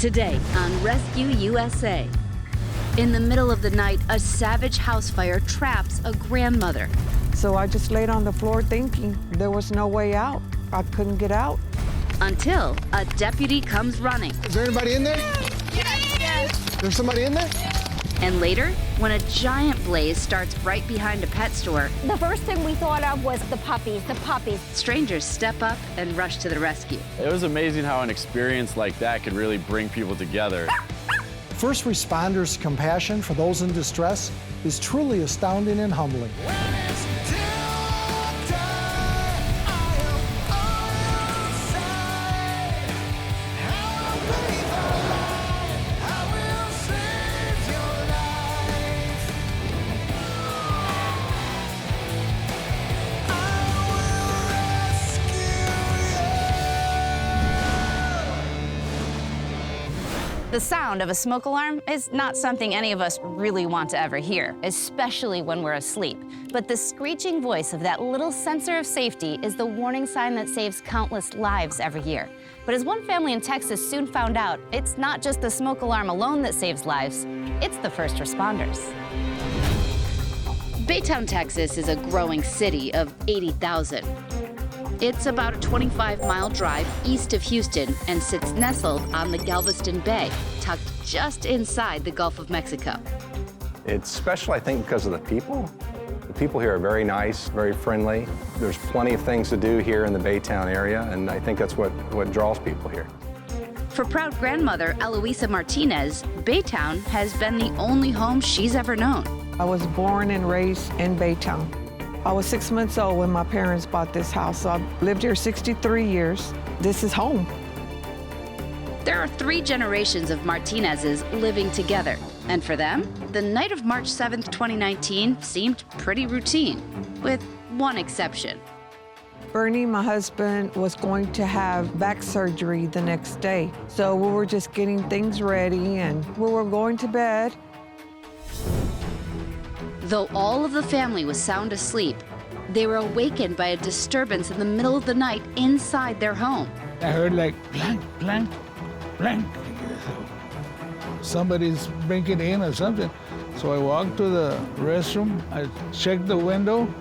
Today on Rescue USA. In the middle of the night, a savage house fire traps a grandmother. So I just laid on the floor thinking there was no way out. I couldn't get out. Until a deputy comes running. Is there anybody in there? Yes. There's somebody in there? And later, when a giant blaze starts right behind a pet store, The first thing we thought of was the puppies. strangers step up and rush to the rescue. It was amazing how an experience like that could really bring people together. First responders' compassion for those in distress is truly astounding and humbling. The sound of a smoke alarm is not something any of us really want to ever hear, especially when we're asleep. But the screeching voice of that little sensor of safety is the warning sign that saves countless lives every year. But as one family in Texas soon found out, it's not just the smoke alarm alone that saves lives, it's the first responders. Baytown, Texas is a growing city of 80,000. It's about a 25-mile drive east of Houston and sits nestled on the Galveston Bay, tucked just inside the Gulf of Mexico. It's special, I think, because of the people. The people here are very nice, very friendly. There's plenty of things to do here in the Baytown area, and I think that's what draws people here. For proud grandmother Eloisa Martinez, Baytown has been the only home she's ever known. I was born and raised in Baytown. I was 6 months old when my parents bought this house, so I've lived here 63 years. This is home. There are 3 generations of Martinez's living together, and for them, the night of March 7th, 2019 seemed pretty routine, with one exception. Bernie, my husband, was going to have back surgery the next day, so we were just getting things ready and we were going to bed. Though all of the family was sound asleep, they were awakened by a disturbance in the middle of the night inside their home. I heard like blank, blank, blank. Somebody's breaking in or something. So I walked to the restroom, I checked the window,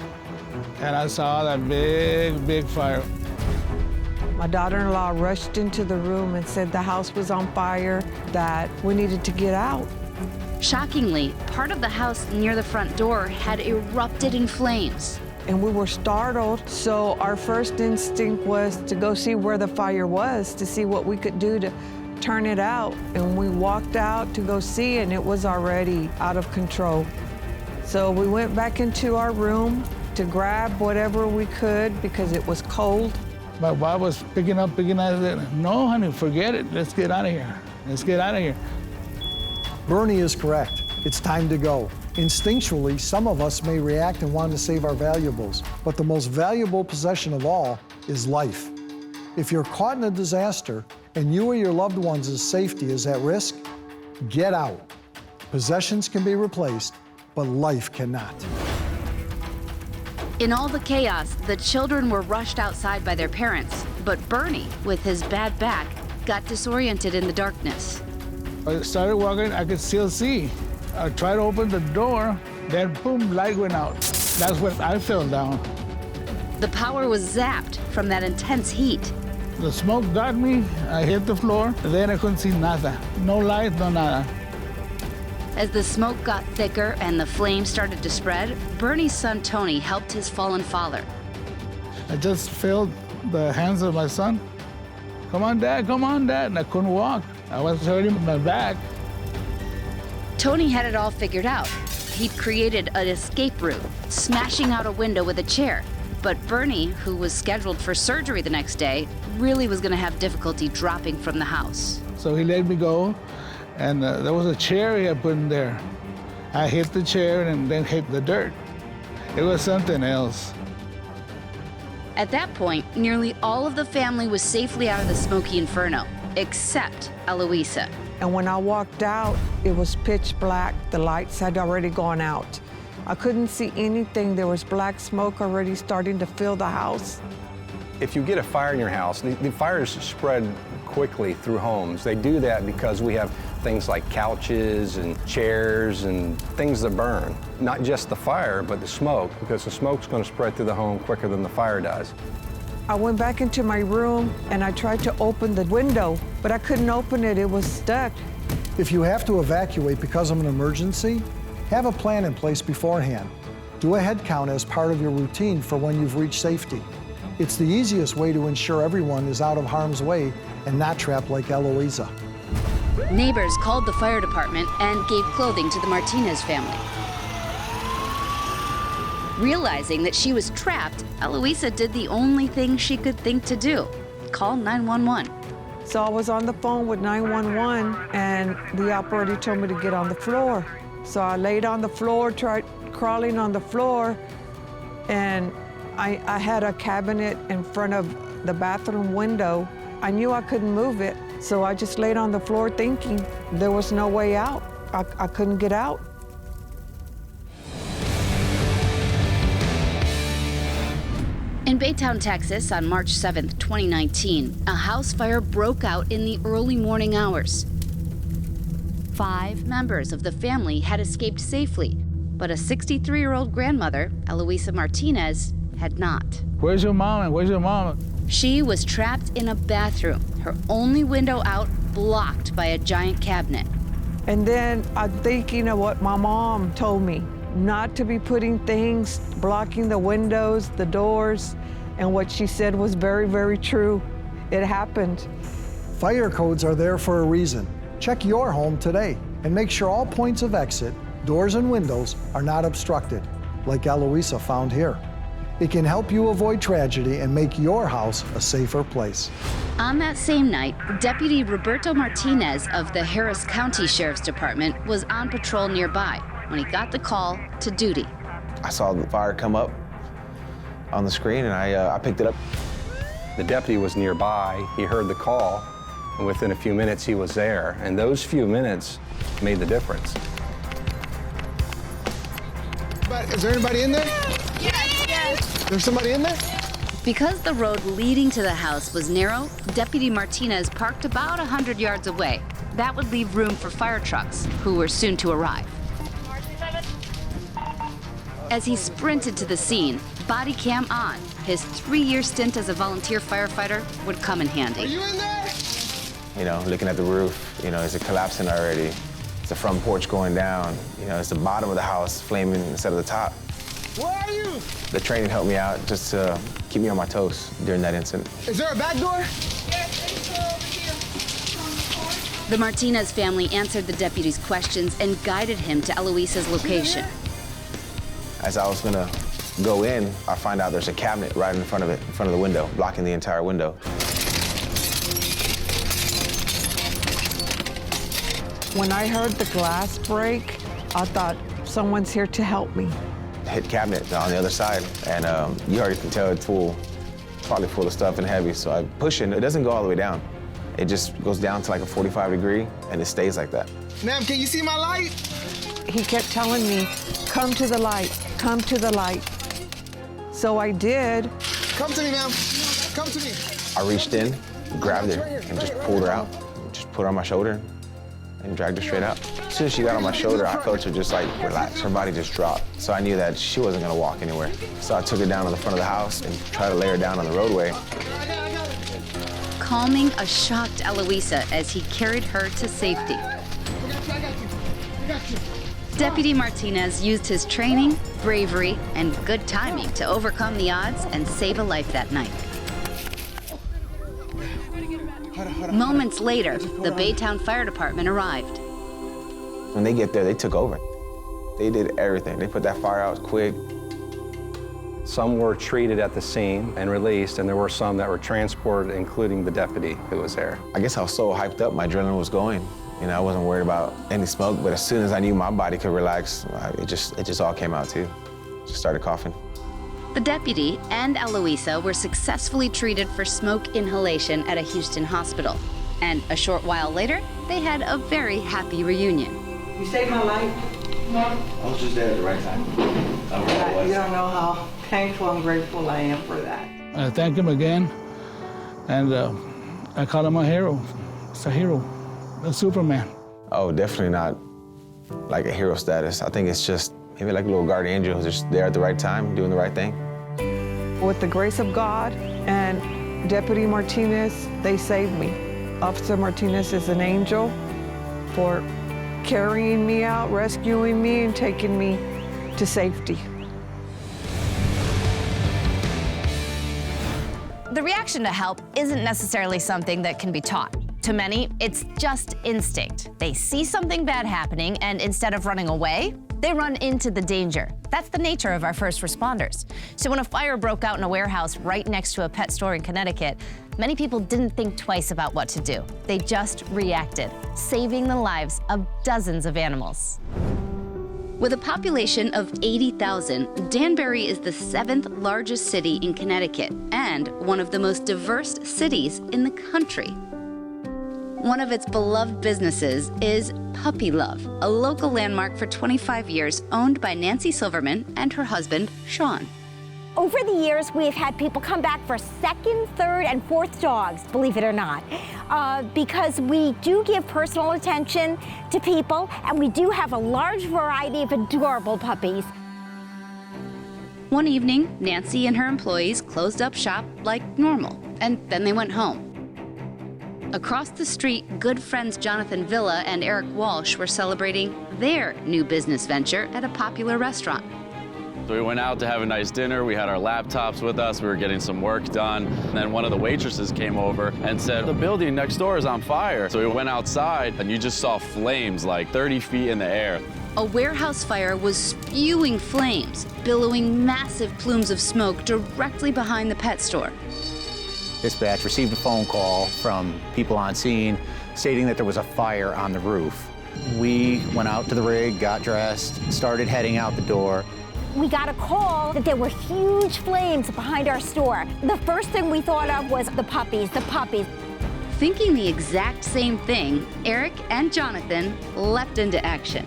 and I saw that big fire. My daughter-in-law rushed into the room and said the house was on fire, that we needed to get out. Shockingly, part of the house near the front door had erupted in flames. And we were startled, so our first instinct was to go see where the fire was, to see what we could do to turn it out. And we walked out to go see, and it was already out of control. So we went back into our room to grab whatever we could because it was cold. My wife was picking up, no, honey, forget it. Let's get out of here. Let's get out of here. Bernie is correct. It's time to go. Instinctually, some of us may react and want to save our valuables, but the most valuable possession of all is life. If you're caught in a disaster and you or your loved ones' safety is at risk, get out. Possessions can be replaced, but life cannot. In all the chaos, the children were rushed outside by their parents, but Bernie, with his bad back, got disoriented in the darkness. I started walking, I could still see. I tried to open the door, then boom, light went out. That's when I fell down. The power was zapped from that intense heat. The smoke got me, I hit the floor, then I couldn't see nothing. No light, no nada. As the smoke got thicker and the flames started to spread, Bernie's son Tony helped his fallen father. I just felt the hands of my son. Come on, Dad, and I couldn't walk. I was hurting my back. Tony had it all figured out. He'd created an escape route, smashing out a window with a chair. But Bernie, who was scheduled for surgery the next day, really was going to have difficulty dropping from the house. So he let me go, and there was a chair he had put in there. I hit the chair and then hit the dirt. It was something else. At that point, nearly all of the family was safely out of the smoky inferno, except Eloisa. And when I walked out, it was pitch black. The lights had already gone out. I couldn't see anything. There was black smoke already starting to fill the house. If you get a fire in your house, the fires spread quickly through homes. They do that because we have things like couches and chairs and things that burn. Not just the fire, but the smoke, because the smoke's going to spread through the home quicker than the fire does. I went back into my room and I tried to open the window, but I couldn't open it. It was stuck. If you have to evacuate because of an emergency, have a plan in place beforehand. Do a head count as part of your routine for when you've reached safety. It's the easiest way to ensure everyone is out of harm's way and not trapped like Eloisa. Neighbors called the fire department and gave clothing to the Martinez family. Realizing that she was trapped, Eloisa did the only thing she could think to do: call 911. So I was on the phone with 911 and the operator told me to get on the floor. So I laid on the floor, tried crawling on the floor, and I had a cabinet in front of the bathroom window. I knew I couldn't move it, so I just laid on the floor thinking there was no way out. I couldn't get out. In Baytown, Texas, on March 7, 2019, a house fire broke out in the early morning hours. 5 members of the family had escaped safely, but a 63-year-old grandmother, Eloisa Martinez, had not. Where's your mom and where's your mama? She was trapped in a bathroom, her only window out blocked by a giant cabinet. And then I'm thinking of what my mom told me, not to be putting things blocking the windows, the doors, and what she said was very, very true. It happened. Fire codes are there for a reason. Check your home today and make sure all points of exit, doors and windows, are not obstructed, like Eloisa found here. It can help you avoid tragedy and make your house a safer place. On that same night, Deputy Roberto Martinez of the Harris County Sheriff's Department was on patrol nearby when he got the call to duty. I saw the fire come up on the screen and I picked it up. The deputy was nearby, he heard the call, and within a few minutes he was there. And those few minutes made the difference. Is there anybody in there? Yes. There's somebody in there? Because the road leading to the house was narrow, Deputy Martinez parked about 100 yards away. That would leave room for fire trucks, who were soon to arrive. As he sprinted to the scene, body cam on, his 3-year stint as a volunteer firefighter would come in handy. Are you in there? You know, looking at the roof, you know, is it collapsing already? Is the front porch going down? You know, is the bottom of the house flaming instead of the top? Where are you? The training helped me out just to keep me on my toes during that incident. Is there a back door? The Martinez family answered the deputy's questions and guided him to Eloisa's location. As I was gonna go in, I find out there's a cabinet right in front of it, in front of the window, blocking the entire window. When I heard the glass break, I thought someone's here to help me. Hit cabinet on the other side, and you already can tell it's full, probably full of stuff and heavy. So I push it, it doesn't go all the way down. It just goes down to like a 45 degree, and it stays like that. Ma'am, can you see my light? He kept telling me, come to the light, come to the light. So I did. Come to me, ma'am. Come to me. I reached in, grabbed her, and just pulled her out. Just put her on my shoulder and dragged her straight out. As soon as she got on my shoulder, I felt her just like relax. Her body just dropped. So I knew that she wasn't gonna walk anywhere. So I took her down to the front of the house and tried to lay her down on the roadway. Calming a shocked Eloisa as he carried her to safety. Deputy Martinez used his training, bravery, and good timing to overcome the odds and save a life that night. Moments later, the Baytown Fire Department arrived. When they get there, they took over. They did everything. They put that fire out quick. Some were treated at the scene and released, and there were some that were transported, including the deputy who was there. I guess I was so hyped up, my adrenaline was going. You know, I wasn't worried about any smoke, but as soon as I knew my body could relax, it just all came out too. Just started coughing. The deputy and Eloisa were successfully treated for smoke inhalation at a Houston hospital. And a short while later, they had a very happy reunion. You saved my life. I was just there at the right time. You don't know how thankful and grateful I am for that. I thank him again, and I call him a hero. It's a hero, a Superman. Oh, definitely not like a hero status. I think it's just maybe like a little guardian angel who's just there at the right time, doing the right thing. With the grace of God and Deputy Martinez, they saved me. Officer Martinez is an angel for carrying me out, rescuing me, and taking me to safety. The reaction to help isn't necessarily something that can be taught. To many, it's just instinct. They see something bad happening, and instead of running away, they run into the danger. That's the nature of our first responders. So when a fire broke out in a warehouse right next to a pet store in Connecticut, many people didn't think twice about what to do. They just reacted, saving the lives of dozens of animals. With a population of 80,000, Danbury is the 7th largest city in Connecticut and one of the most diverse cities in the country. One of its beloved businesses is Puppy Love, a local landmark for 25 years owned by Nancy Silverman and her husband, Sean. Over the years, we have had people come back for second, third, and fourth dogs, believe it or not, because we do give personal attention to people, and we do have a large variety of adorable puppies. One evening, Nancy and her employees closed up shop like normal, and then they went home. Across the street, good friends Jonathan Villa and Eric Walsh were celebrating their new business venture at a popular restaurant. So we went out to have a nice dinner. We had our laptops with us. We were getting some work done. And then one of the waitresses came over and said, the building next door is on fire. So we went outside and you just saw flames like 30 feet in the air. A warehouse fire was spewing flames, billowing massive plumes of smoke directly behind the pet store. Dispatch received a phone call from people on scene stating that there was a fire on the roof. We went out to the rig, got dressed, started heading out the door. We got a call that there were huge flames behind our store. The first thing we thought of was the puppies, the puppies. Thinking the exact same thing, Eric and Jonathan leapt into action.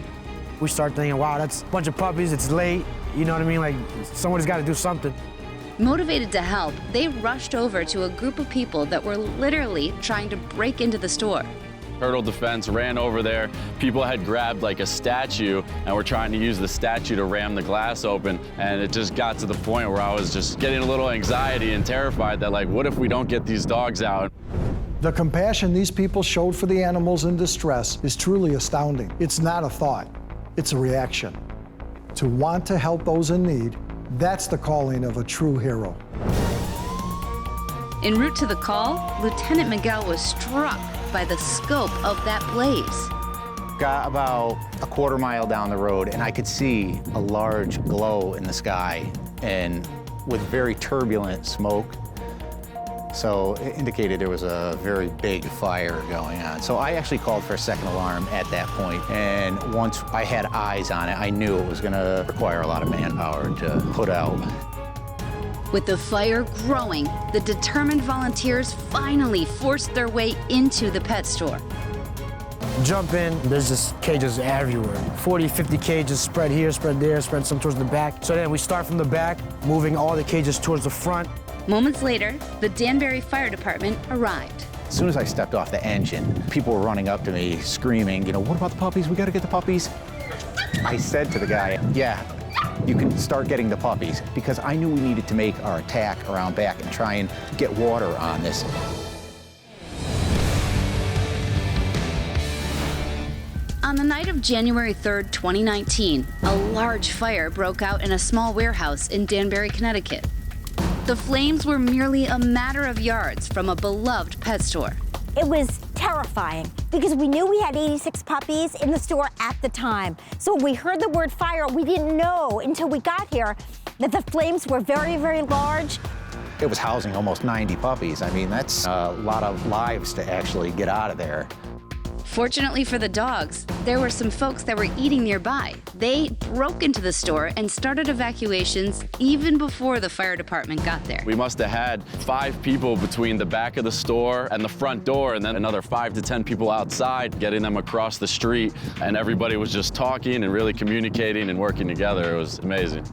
We started thinking, wow, that's a bunch of puppies, it's late, you know what I mean? Like, somebody's got to do something. Motivated to help, they rushed over to a group of people that were literally trying to break into the store. Turtle Defense ran over there. People had grabbed like a statue and were trying to use the statue to ram the glass open. And it just got to the point where I was just getting a little anxiety and terrified that, like, what if we don't get these dogs out? The compassion these people showed for the animals in distress is truly astounding. It's not a thought, it's a reaction. To want to help those in need, that's the calling of a true hero. En route to the call, Lieutenant Miguel was struck by the scope of that blaze. Got about a quarter mile down the road and I could see a large glow in the sky and with very turbulent smoke. So it indicated there was a very big fire going on. So I actually called for a second alarm at that point, and once I had eyes on it, I knew it was gonna require a lot of manpower to put out. With the fire growing, the determined volunteers finally forced their way into the pet store. Jump in, there's just cages everywhere. 40, 50 cages spread here, spread there, spread some towards the back. So then we start from the back, moving all the cages towards the front. Moments later, the Danbury Fire Department arrived. As soon as I stepped off the engine, people were running up to me screaming, you know, what about the puppies? We gotta get the puppies. I said to the guy, yeah, you can start getting the puppies, because I knew we needed to make our attack around back and try and get water on this. On the night of January 3rd, 2019, a large fire broke out in a small warehouse in Danbury, Connecticut. The flames were merely a matter of yards from a beloved pet store. It was terrifying because we knew we had 86 puppies in the store at the time. So when we heard the word fire, we didn't know until we got here that the flames were very, very large. It was housing almost 90 puppies. I mean, that's a lot of lives to actually get out of there. Fortunately for the dogs, there were some folks that were eating nearby. They broke into the store and started evacuations even before the fire department got there. We must have had 5 people between the back of the store and the front door, and then another 5 to 10 people outside, getting them across the street. And everybody was just talking and really communicating and working together. It was amazing.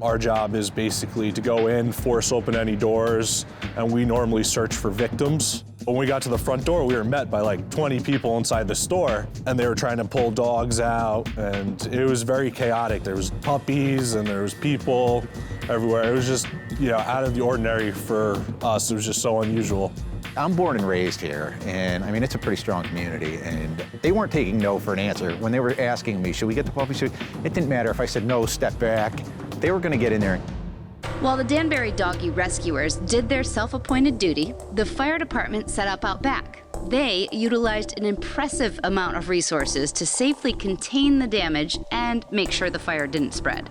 Our job is basically to go in, force open any doors, and we normally search for victims. When we got to the front door, we were met by like 20 people inside the store, and they were trying to pull dogs out, and it was very chaotic. There was puppies and there was people everywhere. It was just, you know, out of the ordinary for us. It was just so unusual. I'm born and raised here, and I mean, it's a pretty strong community, and they weren't taking no for an answer. When they were asking me, should we get the puppies? It didn't matter if I said no, step back. They were gonna get in there. While the Danbury doggy rescuers did their self-appointed duty, the fire department set up out back. They utilized an impressive amount of resources to safely contain the damage and make sure the fire didn't spread.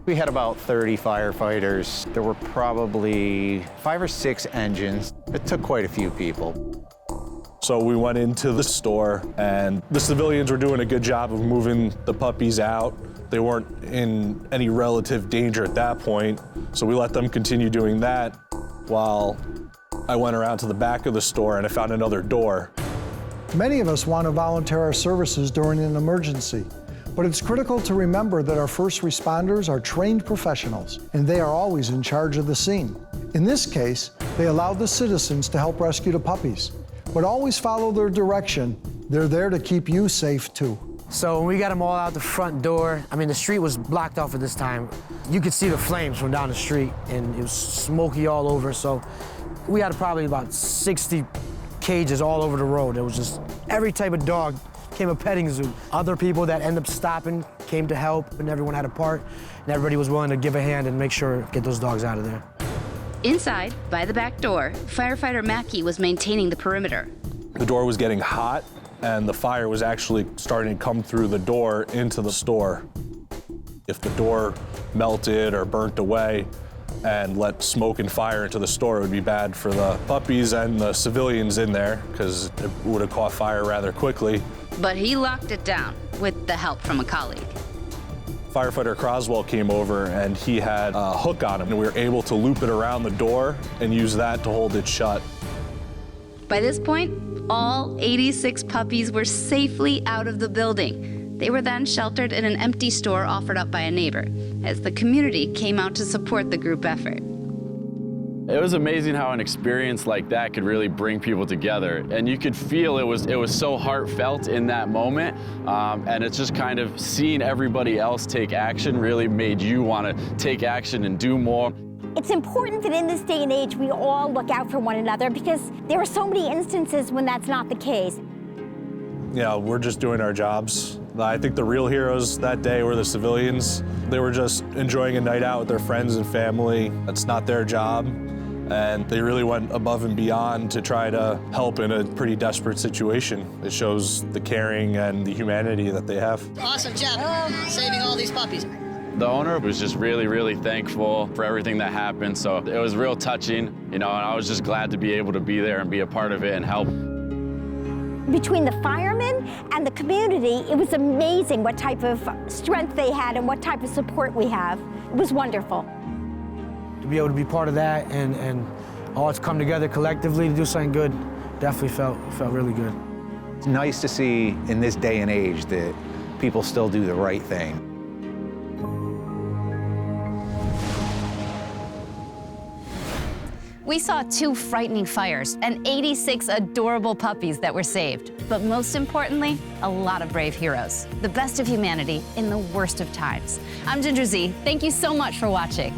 We had about 30 firefighters. There were probably 5 or 6 engines. It took quite a few people. So we went into the store, and the civilians were doing a good job of moving the puppies out. They weren't in any relative danger at that point, so we let them continue doing that while I went around to the back of the store and I found another door. Many of us want to volunteer our services during an emergency, but it's critical to remember that our first responders are trained professionals, and they are always in charge of the scene. In this case, they allowed the citizens to help rescue the puppies, but always follow their direction. They're there to keep you safe too. So when we got them all out the front door, I mean, the street was blocked off at this time. You could see the flames from down the street, and it was smoky all over. So we had probably about 60 cages all over the road. It was just every type of dog. Came a petting zoo. Other people that ended up stopping came to help, and everyone had a part, and everybody was willing to give a hand and make sure get those dogs out of there. Inside, by the back door, firefighter Mackey was maintaining the perimeter. The door was getting hot, and the fire was actually starting to come through the door into the store. If the door melted or burnt away and let smoke and fire into the store, it would be bad for the puppies and the civilians in there, because it would have caught fire rather quickly. But he locked it down with the help from a colleague. Firefighter Croswell came over, and he had a hook on him, and we were able to loop it around the door and use that to hold it shut. By this point, all 86 puppies were safely out of the building. They were then sheltered in an empty store offered up by a neighbor, as the community came out to support the group effort. It was amazing how an experience like that could really bring people together, and you could feel it was so heartfelt in that moment, and it's just kind of seeing everybody else take action really made you want to take action and do more. It's important that in this day and age we all look out for one another, because there are so many instances when that's not the case. Yeah, we're just doing our jobs. I think the real heroes that day were the civilians. They were just enjoying a night out with their friends and family. That's not their job. And they really went above and beyond to try to help in a pretty desperate situation. It shows the caring and the humanity that they have. Awesome job saving all these puppies. The owner was just really, really thankful for everything that happened. So it was real touching, you know, and I was just glad to be able to be there and be a part of it and help. Between the firemen and the community, it was amazing what type of strength they had and what type of support we have. It was wonderful. To be able to be part of that and all it's come together collectively to do something good, definitely felt really good. It's nice to see in this day and age that people still do the right thing. We saw 2 frightening fires and 86 adorable puppies that were saved. But most importantly, a lot of brave heroes. The best of humanity in the worst of times. I'm Ginger Z. Thank you so much for watching.